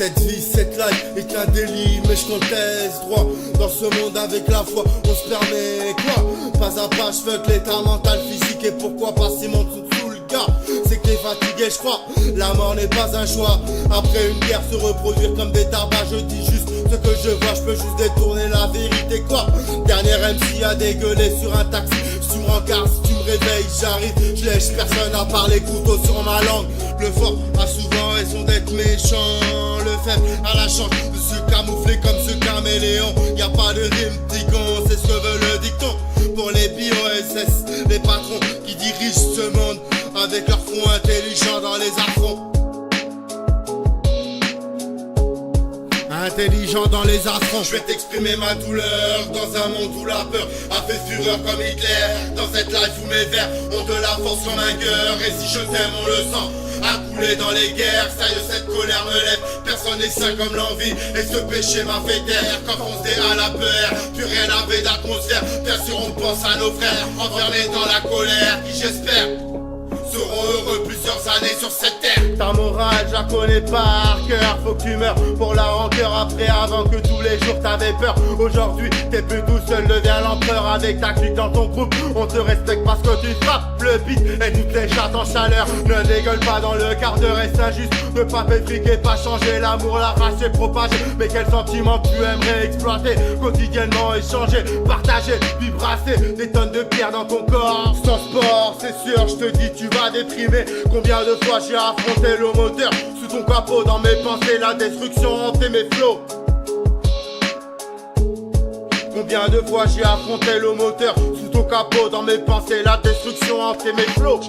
Cette vie, cette life est un délit, mais je conteste droit. Dans ce monde avec la foi, on se permet quoi? Pas à pas, je fuck l'état mental, physique. Et pourquoi pas si mon sous le gars? C'est que t'es fatigué, je crois. La mort n'est pas un choix. Après une guerre, se reproduire comme des tabacs. Je dis juste ce que je vois, je peux juste détourner la vérité quoi. Dernier MC a dégueulé sur un taxi, sur un car, si tu me réveilles, j'arrive. Je lèche personne à part les couteaux sur ma langue. Le fort a souvent raison d'être méchant. Le faible a la chance de se camoufler comme ce caméléon. Y a pas de rime, ticon, c'est ce que veut le dicton. Pour les BOSS, les patrons qui dirigent ce monde avec leur front intelligent dans les affronts. Intelligent dans les affronts. Je vais t'exprimer ma douleur dans un monde où la peur a fait fureur comme Hitler. Dans cette life où mes vers ont de la force comme un cœur. Et si je t'aime on le sent à couler dans les guerres. Ça y est, cette colère me lève. Personne n'est sain comme l'envie. Et ce péché m'a fait taire. Quand on se dit à la peur, plus rien n'avait d'atmosphère. Bien sûr on pense à nos frères enfermés dans la colère. Qui j'espère seront heureux plusieurs années sur cette terre. Ta morale, je la connais par cœur. Faut que tu meurs pour la rancœur. Après, avant que tous les jours t'avais peur. Aujourd'hui, t'es plus tout seul, deviens l'empereur. Avec ta clique dans ton groupe, on te respecte parce que tu frappes le beat. Et toutes les chattes en chaleur. Ne dégueule pas dans le quart d'heure, est injuste. Ne pas m'effriquer, pas changer. L'amour, l'arracher, propager. Mais quel sentiment tu aimerais exploiter? Quotidiennement échanger, partager, puis brasser des tonnes de pierres dans ton corps. Sans sport, c'est sûr, je te dis, tu vas déprimé. Combien de fois j'ai affronté le moteur sous ton capot, dans mes pensées la destruction hantait mes flots. Combien de fois j'ai affronté le moteur sous ton capot, dans mes pensées la destruction hantait mes flots.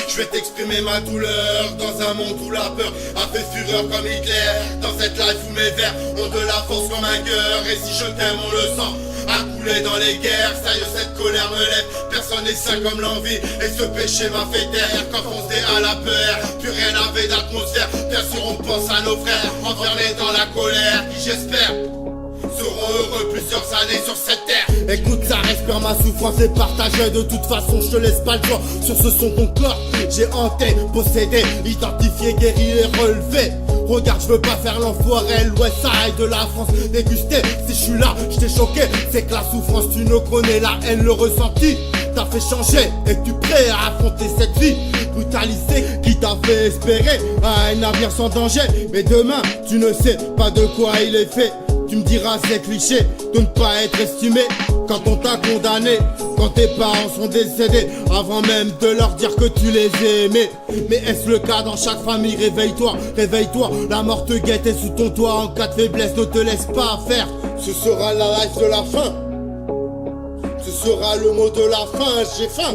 Je vais t'exprimer ma douleur dans un monde où la peur a fait fureur comme Hitler. Dans cette life où mes vers ont de la force comme un cœur. Et si je t'aime on le sent à couler dans les guerres. Ça y est, cette colère me lève. Personne n'est sain comme l'envie. Et ce péché m'a fait taire. Quand on se dit à la peur, plus rien n'avait d'atmosphère. Bien sûr on pense à nos frères enfermés dans la colère. Qui j'espère seront heureux plusieurs années sur cette terre. Écoute, ça respire ma souffrance et partagée. De toute façon, je te laisse pas le choix. Sur ce son ton corps, j'ai hanté, possédé, identifié, guéri et relevé. Regarde, je veux pas faire l'enfoiré, l'West Side de la France dégusté. Si je suis là, je t'ai choqué. C'est que la souffrance, tu ne connais la haine, le ressenti t'a fait changer. Es-tu prêt à affronter cette vie brutalisée qui t'a fait espérer à un avenir sans danger? Mais demain, tu ne sais pas de quoi il est fait. Tu me diras c'est cliché de ne pas être estimé quand on t'a condamné, quand tes parents sont décédés, avant même de leur dire que tu les aimais. Mais est-ce le cas dans chaque famille? Réveille-toi, réveille-toi, la mort te guette et sous ton toit. En cas de faiblesse, ne te laisse pas faire. Ce sera la life de la fin. Ce sera le mot de la fin, j'ai faim.